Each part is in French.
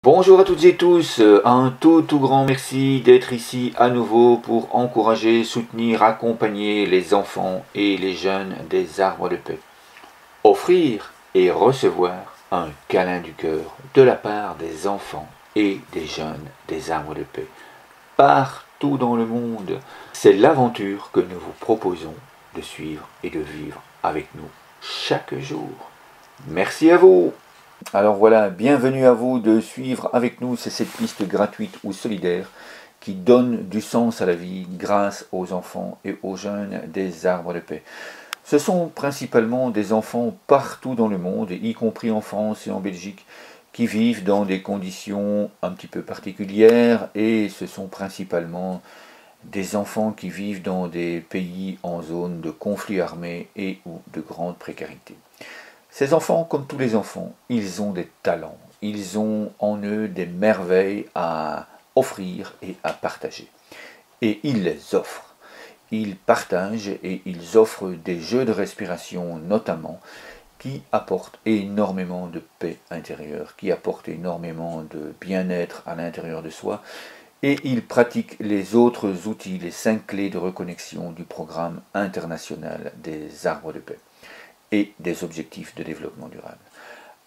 Bonjour à toutes et tous, un tout grand merci d'être ici à nouveau pour encourager, soutenir, accompagner les enfants et les jeunes des arbres de paix. Offrir et recevoir un câlin du cœur de la part des enfants et des jeunes des arbres de paix. Partout dans le monde, c'est l'aventure que nous vous proposons de suivre et de vivre avec nous chaque jour. Merci à vous. Alors voilà, bienvenue à vous de suivre avec nous cette piste gratuite ou solidaire qui donne du sens à la vie grâce aux enfants et aux jeunes des arbres de paix. Ce sont principalement des enfants partout dans le monde, y compris en France et en Belgique, qui vivent dans des conditions un petit peu particulières, et ce sont principalement des enfants qui vivent dans des pays en zone de conflit armé et ou de grande précarité. Ces enfants, comme tous les enfants, ils ont des talents, ils ont en eux des merveilles à offrir et à partager. Et ils les offrent. Ils partagent et ils offrent des jeux de respiration notamment qui apportent énormément de paix intérieure, qui apportent énormément de bien-être à l'intérieur de soi. Et ils pratiquent les autres outils, les 5 clés de reconnexion du programme international des arbres de paix et des objectifs de développement durable.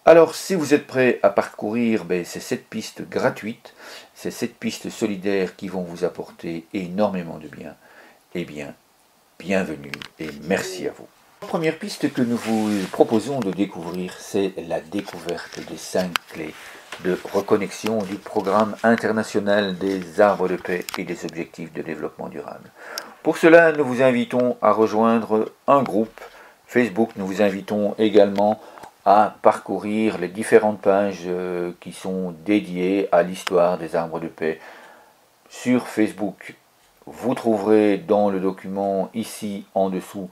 Alors, si vous êtes prêts à parcourir, c'est cette piste gratuite, c'est cette piste solidaire qui vont vous apporter énormément de bien. Eh bien, bienvenue et merci à vous. La première piste que nous vous proposons de découvrir, c'est la découverte des 5 clés de reconnexion du programme international des arbres de paix et des objectifs de développement durable. Pour cela, nous vous invitons à rejoindre un groupe Facebook. Nous vous invitons également à parcourir les différentes pages qui sont dédiées à l'histoire des arbres de paix. Sur Facebook, vous trouverez dans le document ici en dessous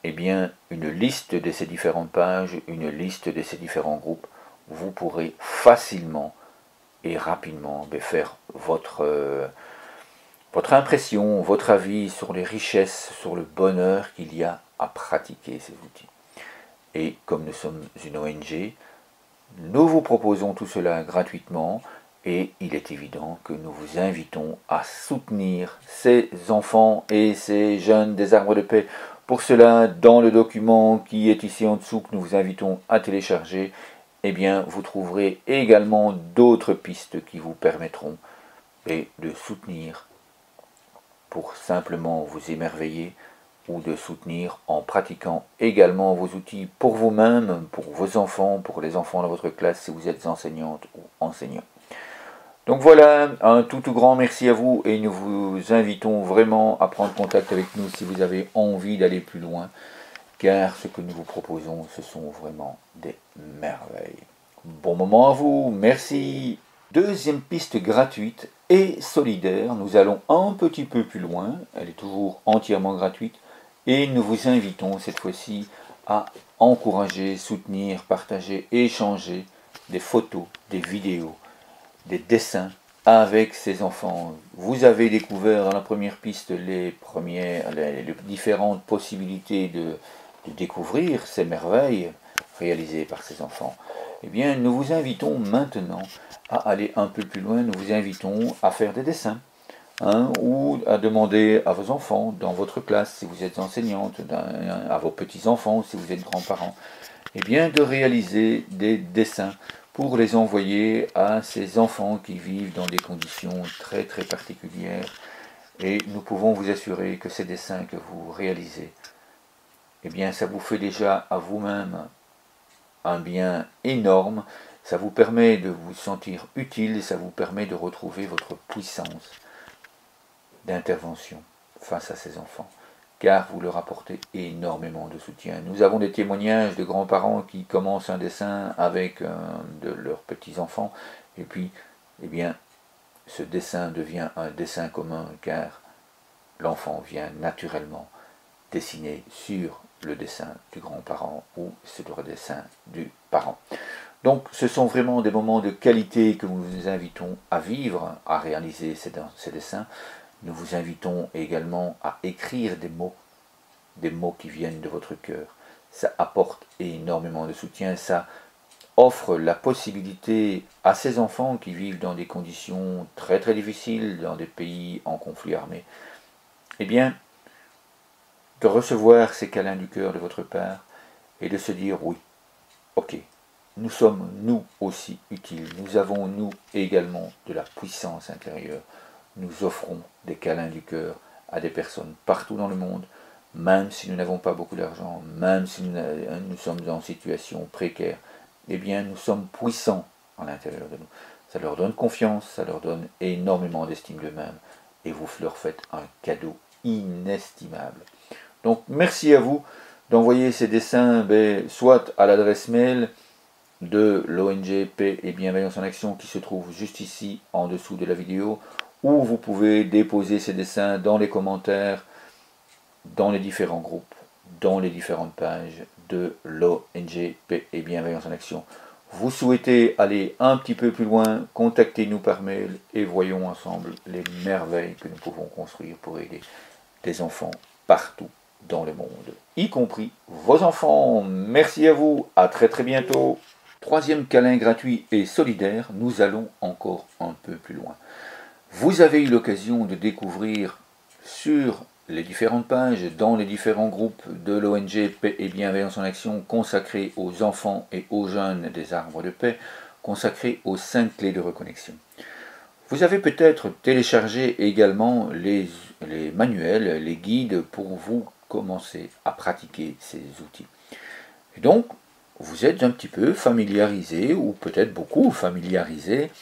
une liste de ces différentes pages, une liste de ces différents groupes. Vous pourrez facilement et rapidement faire votre impression, votre avis sur les richesses, sur le bonheur qu'il y a à pratiquer ces outils. Et comme nous sommes une ONG, nous vous proposons tout cela gratuitement et il est évident que nous vous invitons à soutenir ces enfants et ces jeunes des arbres de paix. Pour cela, dans le document qui est ici en dessous que nous vous invitons à télécharger, vous trouverez également d'autres pistes qui vous permettront de soutenir pour simplement vous émerveiller ou de soutenir en pratiquant également vos outils pour vous-même, pour vos enfants, pour les enfants de votre classe si vous êtes enseignante ou enseignant. Donc voilà, un tout grand merci à vous et nous vous invitons vraiment à prendre contact avec nous si vous avez envie d'aller plus loin, car ce que nous vous proposons, ce sont vraiment des merveilles. Bon moment à vous, merci. Deuxième piste gratuite et solidaire, nous allons un petit peu plus loin, elle est toujours entièrement gratuite, et nous vous invitons cette fois-ci à encourager, soutenir, partager, échanger des photos, des vidéos, des dessins avec ces enfants. Vous avez découvert dans la première piste les différentes possibilités de découvrir ces merveilles réalisées par ces enfants. Nous vous invitons maintenant à aller un peu plus loin, nous vous invitons à faire des dessins. Ou à demander à vos enfants dans votre classe, si vous êtes enseignante, à vos petits-enfants, si vous êtes grands-parents, de réaliser des dessins pour les envoyer à ces enfants qui vivent dans des conditions très particulières. Et nous pouvons vous assurer que ces dessins que vous réalisez, ça vous fait déjà à vous-même un bien énorme, ça vous permet de vous sentir utile et ça vous permet de retrouver votre puissance d'intervention face à ces enfants, car vous leur apportez énormément de soutien. Nous avons des témoignages de grands-parents qui commencent un dessin avec de leurs petits-enfants, et puis, ce dessin devient un dessin commun, car l'enfant vient naturellement dessiner sur le dessin du grand-parent ou sur le dessin du parent. Donc ce sont vraiment des moments de qualité que nous vous invitons à vivre, à réaliser ces dessins. Nous vous invitons également à écrire des mots qui viennent de votre cœur. Ça apporte énormément de soutien, ça offre la possibilité à ces enfants qui vivent dans des conditions très très difficiles, dans des pays en conflit armé, eh bien, de recevoir ces câlins du cœur de votre part et de se dire oui, ok, nous sommes nous aussi utiles, nous avons nous également de la puissance intérieure, nous offrons des câlins du cœur à des personnes partout dans le monde, même si nous n'avons pas beaucoup d'argent, même si nous sommes en situation précaire, eh bien nous sommes puissants à l'intérieur de nous. Ça leur donne confiance, ça leur donne énormément d'estime d'eux-mêmes et vous leur faites un cadeau inestimable. Donc merci à vous d'envoyer ces dessins soit à l'adresse mail de l'ONG Paix et Bienveillance en Action qui se trouve juste ici en dessous de la vidéo, ou vous pouvez déposer ces dessins dans les commentaires, dans les différents groupes, dans les différentes pages de l'ONG Paix et Bienveillance en Action. Vous souhaitez aller un petit peu plus loin, contactez-nous par mail et voyons ensemble les merveilles que nous pouvons construire pour aider des enfants partout dans le monde, y compris vos enfants. Merci à vous, à très très bientôt. Troisième câlin gratuit et solidaire, nous allons encore un peu plus loin. Vous avez eu l'occasion de découvrir sur les différentes pages, dans les différents groupes de l'ONG Paix et Bienveillance en Action consacrés aux enfants et aux jeunes des arbres de paix, consacrés aux 5 clés de reconnexion. Vous avez peut-être téléchargé également les manuels, les guides pour vous commencer à pratiquer ces outils. Et donc, vous êtes un petit peu familiarisé, ou peut-être beaucoup familiarisé,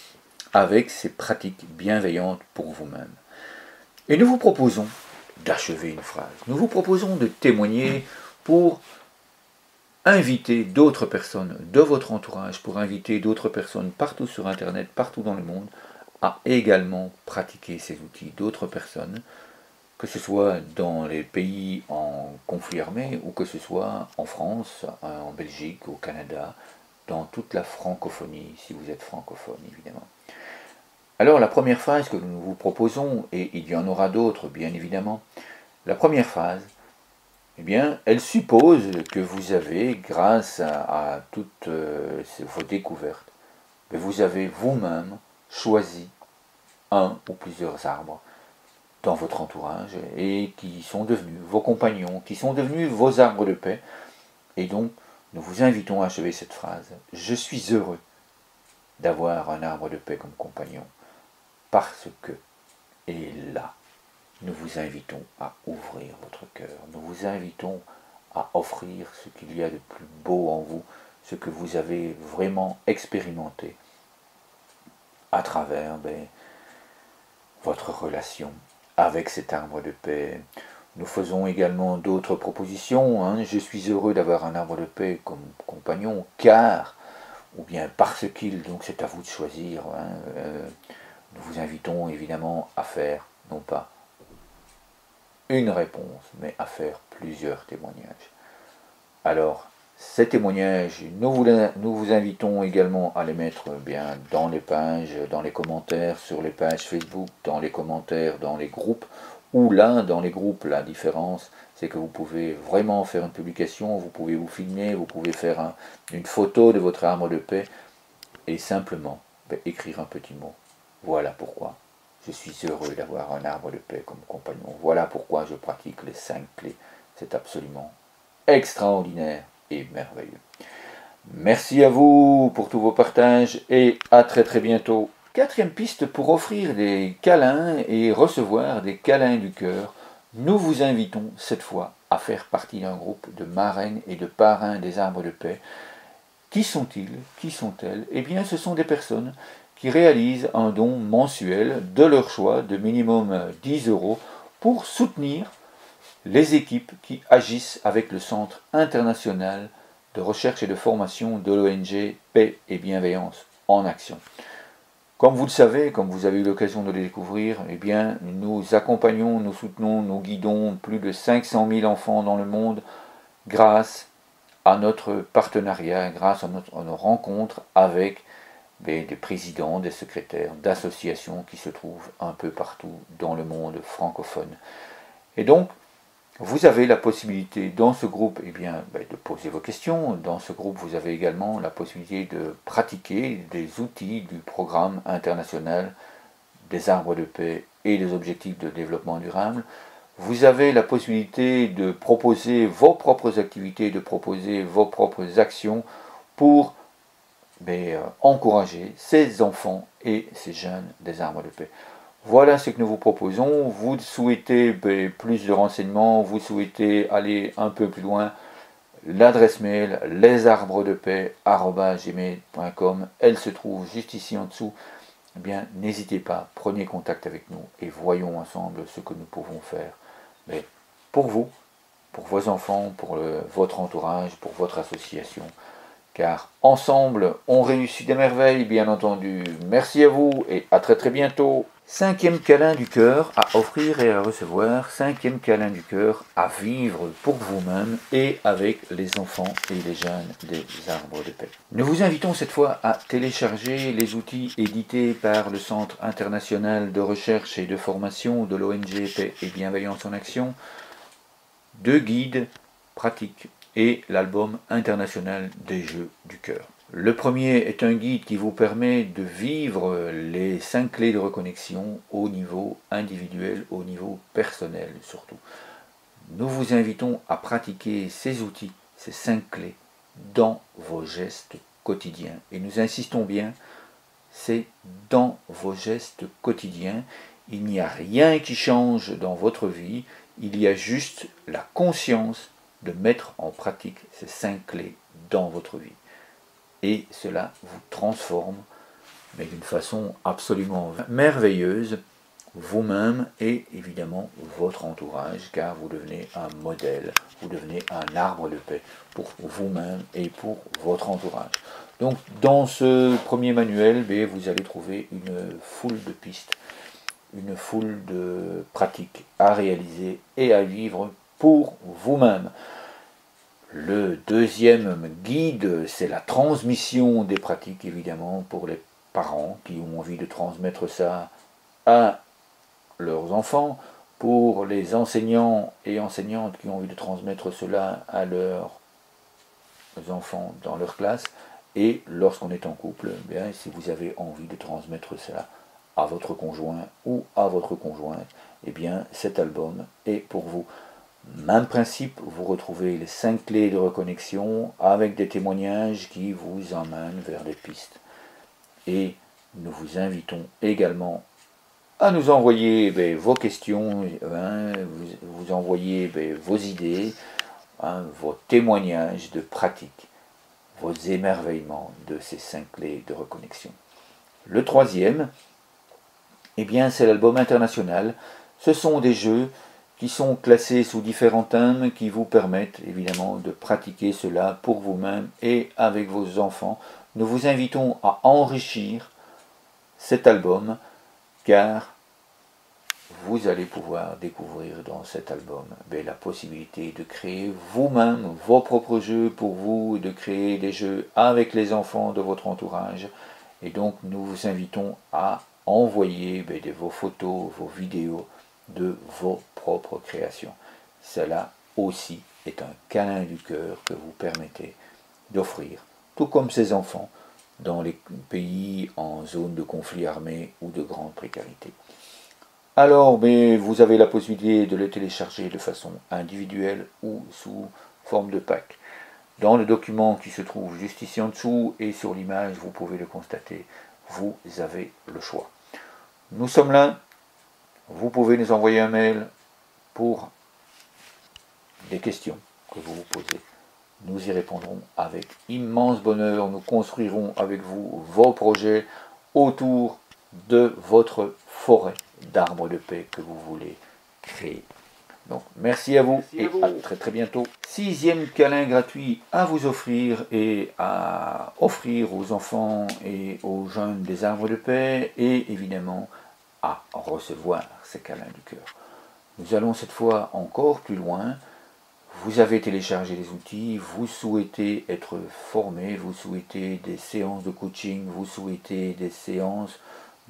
avec ces pratiques bienveillantes pour vous-même. Et nous vous proposons d'achever une phrase. Nous vous proposons de témoigner pour inviter d'autres personnes de votre entourage, pour inviter d'autres personnes partout sur Internet, partout dans le monde, à également pratiquer ces outils. D'autres personnes, que ce soit dans les pays en conflit armé, ou que ce soit en France, en Belgique, au Canada, dans toute la francophonie, si vous êtes francophone évidemment. Alors la première phase que nous vous proposons, et il y en aura d'autres bien évidemment, la première phase, eh bien, elle suppose que vous avez, grâce à toutes vos découvertes, vous avez vous-même choisi un ou plusieurs arbres dans votre entourage et qui sont devenus vos compagnons, qui sont devenus vos arbres de paix. Et donc, nous vous invitons à achever cette phrase. Je suis heureux d'avoir un arbre de paix comme compagnon parce que, et là, nous vous invitons à ouvrir votre cœur, nous vous invitons à offrir ce qu'il y a de plus beau en vous, ce que vous avez vraiment expérimenté à travers votre relation avec cet arbre de paix. Nous faisons également d'autres propositions. Je suis heureux d'avoir un arbre de paix comme compagnon, car, ou bien parce qu'il, donc c'est à vous de choisir. Nous vous invitons évidemment à faire, non pas une réponse, mais à faire plusieurs témoignages. Alors, ces témoignages, nous vous invitons également à les mettre bien dans les pages, dans les commentaires, sur les pages Facebook, dans les commentaires, dans les groupes, ou là, dans les groupes, la différence, c'est que vous pouvez vraiment faire une publication, vous pouvez vous filmer, vous pouvez faire une photo de votre arbre de paix, et simplement écrire un petit mot. Voilà pourquoi je suis heureux d'avoir un arbre de paix comme compagnon. Voilà pourquoi je pratique les 5 clés. C'est absolument extraordinaire et merveilleux. Merci à vous pour tous vos partages et à très très bientôt. Quatrième piste pour offrir des câlins et recevoir des câlins du cœur. Nous vous invitons cette fois à faire partie d'un groupe de marraines et de parrains des arbres de paix. Qui sont-ils? Qui sont-elles? Eh bien, ce sont des personnes qui réalisent un don mensuel de leur choix de minimum 10 € pour soutenir les équipes qui agissent avec le Centre international de recherche et de formation de l'ONG Paix et Bienveillance en Action. Comme vous le savez, comme vous avez eu l'occasion de le découvrir, eh bien, nous accompagnons, nous soutenons, nous guidons plus de 500 000 enfants dans le monde grâce à notre partenariat, grâce à nos rencontres avec des présidents, des secrétaires d'associations qui se trouvent un peu partout dans le monde francophone. Et donc, Vous avez la possibilité dans ce groupe de poser vos questions. Dans ce groupe, vous avez également la possibilité de pratiquer des outils du programme international des arbres de paix et des objectifs de développement durable. Vous avez la possibilité de proposer vos propres activités, de proposer vos propres actions pour encourager ces enfants et ces jeunes des arbres de paix. Voilà ce que nous vous proposons. Vous souhaitez plus de renseignements, vous souhaitez aller un peu plus loin, l'adresse mail lesarbresdepaix@gmail.com, elle se trouve juste ici en dessous. N'hésitez pas, prenez contact avec nous et voyons ensemble ce que nous pouvons faire. Mais pour vous, pour vos enfants, pour votre entourage, pour votre association. Car ensemble, on réussit des merveilles, bien entendu. Merci à vous et à très très bientôt. 5e câlin du cœur à offrir et à recevoir. 5e câlin du cœur à vivre pour vous-même et avec les enfants et les jeunes des arbres de paix. Nous vous invitons cette fois à télécharger les outils édités par le Centre international de recherche et de formation de l'ONG Paix et Bienveillance en Action, 2 guides pratiques et l'album international des Jeux du cœur. Le premier est un guide qui vous permet de vivre les 5 clés de reconnexion au niveau individuel, au niveau personnel surtout. Nous vous invitons à pratiquer ces outils, ces 5 clés, dans vos gestes quotidiens. Et nous insistons bien, c'est dans vos gestes quotidiens. Il n'y a rien qui change dans votre vie, il y a juste la conscience de mettre en pratique ces 5 clés dans votre vie. Et cela vous transforme, mais d'une façon absolument merveilleuse, vous-même et évidemment votre entourage, car vous devenez un modèle, vous devenez un arbre de paix pour vous-même et pour votre entourage. Donc dans ce premier manuel, vous allez trouver une foule de pistes, une foule de pratiques à réaliser et à vivre pour vous-même. Le deuxième guide, c'est la transmission des pratiques, évidemment, pour les parents qui ont envie de transmettre ça à leurs enfants, pour les enseignants et enseignantes qui ont envie de transmettre cela à leurs enfants dans leur classe, et lorsqu'on est en couple, si vous avez envie de transmettre cela à votre conjoint ou à votre conjointe, cet album est pour vous. Même principe, vous retrouvez les 5 clés de reconnexion avec des témoignages qui vous emmènent vers des pistes. Et nous vous invitons également à nous envoyer vos questions, vous envoyer vos idées, vos témoignages de pratique, vos émerveillements de ces 5 clés de reconnexion. Le troisième, c'est l'album international. Ce sont des jeux qui sont classés sous différents thèmes qui vous permettent évidemment de pratiquer cela pour vous-même et avec vos enfants. Nous vous invitons à enrichir cet album car vous allez pouvoir découvrir dans cet album la possibilité de créer vous-même vos propres jeux pour vous, de créer des jeux avec les enfants de votre entourage. Et donc nous vous invitons à envoyer vos photos, vos vidéos de vos propres créations. Cela aussi est un câlin du cœur que vous permettez d'offrir, tout comme ces enfants dans les pays en zone de conflit armé ou de grande précarité. Alors, vous avez la possibilité de les télécharger de façon individuelle ou sous forme de pack. Dans le document qui se trouve juste ici en dessous et sur l'image, vous pouvez le constater, vous avez le choix. Nous sommes là. Vous pouvez nous envoyer un mail pour des questions que vous vous posez. Nous y répondrons avec immense bonheur. Nous construirons avec vous vos projets autour de votre forêt d'arbres de paix que vous voulez créer. Donc, merci à vous et à très très bientôt. 6e câlin gratuit à vous offrir et à offrir aux enfants et aux jeunes des arbres de paix et évidemment à recevoir ces câlins du cœur. Nous allons cette fois encore plus loin. Vous avez téléchargé les outils, vous souhaitez être formé, vous souhaitez des séances de coaching, vous souhaitez des séances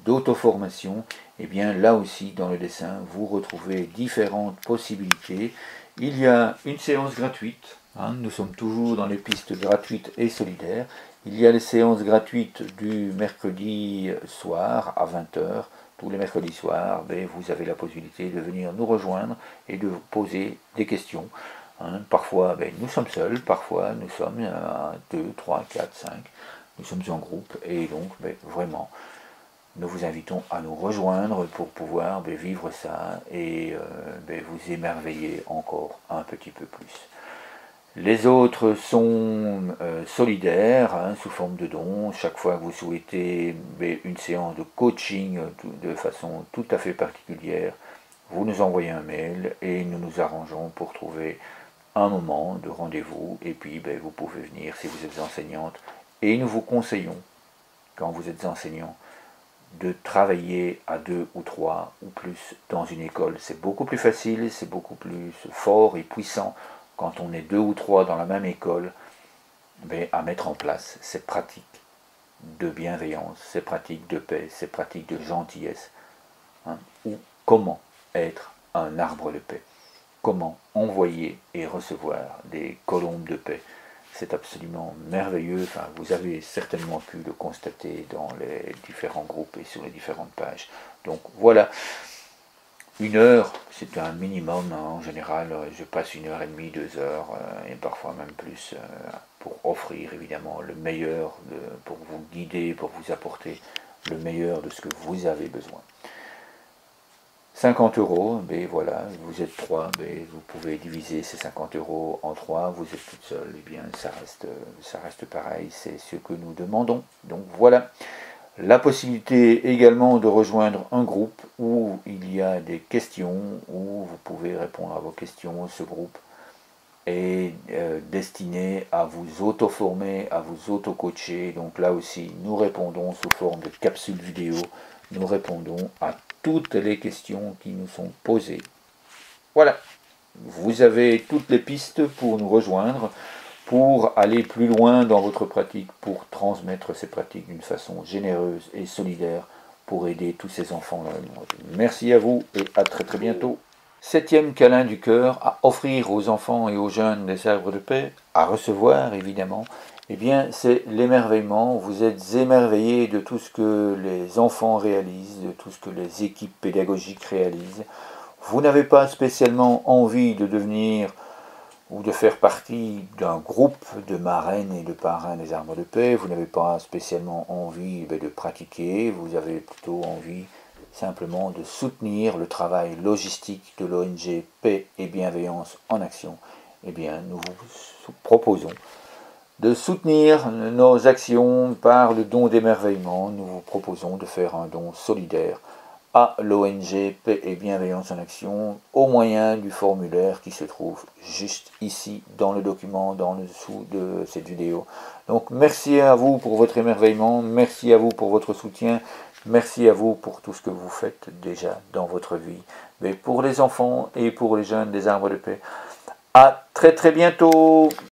d'auto-formation, et bien là aussi dans le dessin, vous retrouvez différentes possibilités. Il y a une séance gratuite, hein, nous sommes toujours dans les pistes gratuites et solidaires. Il y a les séances gratuites du mercredi soir à 20 h. Tous les mercredis soirs, vous avez la possibilité de venir nous rejoindre et de vous poser des questions. Hein, parfois, nous sommes seuls, parfois nous sommes 2, 3, 4, 5. Nous sommes en groupe et donc vraiment, nous vous invitons à nous rejoindre pour pouvoir vivre ça et vous émerveiller encore un petit peu plus. Les autres sont solidaires, hein, sous forme de dons. Chaque fois que vous souhaitez une séance de coaching de façon tout à fait particulière, vous nous envoyez un mail et nous nous arrangeons pour trouver un moment de rendez-vous. Et puis vous pouvez venir si vous êtes enseignante. Et nous vous conseillons, quand vous êtes enseignant, de travailler à 2 ou 3 ou plus dans une école. C'est beaucoup plus facile, c'est beaucoup plus fort et puissant quand on est 2 ou 3 dans la même école, à mettre en place ces pratiques de bienveillance, ces pratiques de paix, ces pratiques de gentillesse. Hein, ou comment être un arbre de paix, comment envoyer et recevoir des colombes de paix. C'est absolument merveilleux, enfin, vous avez certainement pu le constater dans les différents groupes et sur les différentes pages. Donc voilà, 1 heure, c'est un minimum, hein. En général, je passe 1h30, 2 heures, et parfois même plus, pour offrir évidemment le meilleur, pour vous guider, pour vous apporter le meilleur de ce que vous avez besoin. 50 €, voilà, vous êtes 3, vous pouvez diviser ces 50 € en 3, vous êtes toute seule, et bien ça reste pareil, c'est ce que nous demandons. Donc voilà, la possibilité également de rejoindre un groupe où il y a des questions, où vous pouvez répondre à vos questions. Ce groupe est destiné à vous auto-former, à vous auto-coacher. Donc là aussi, nous répondons sous forme de capsules vidéo, nous répondons à toutes les questions qui nous sont posées. Voilà, vous avez toutes les pistes pour nous rejoindre, pour aller plus loin dans votre pratique, pour transmettre ces pratiques d'une façon généreuse et solidaire, pour aider tous ces enfants dans le monde. Merci à vous et à très très bientôt. 7e câlin du cœur, à offrir aux enfants et aux jeunes des arbres de paix, à recevoir évidemment. Eh bien, c'est l'émerveillement. Vous êtes émerveillés de tout ce que les enfants réalisent, de tout ce que les équipes pédagogiques réalisent. Vous n'avez pas spécialement envie de devenir ou de faire partie d'un groupe de marraines et de parrains des arbres de paix. Vous n'avez pas spécialement envie de pratiquer, vous avez plutôt envie simplement de soutenir le travail logistique de l'ONG Paix et Bienveillance en Action. Eh bien, nous vous proposons de soutenir nos actions par le don d'émerveillement. Nous vous proposons de faire un don solidaire à l'ONG Paix et Bienveillance en Action au moyen du formulaire qui se trouve juste ici dans le document, dans le dessous de cette vidéo. Donc merci à vous pour votre émerveillement, merci à vous pour votre soutien, merci à vous pour tout ce que vous faites déjà dans votre vie, mais pour les enfants et pour les jeunes des arbres de paix. À très très bientôt.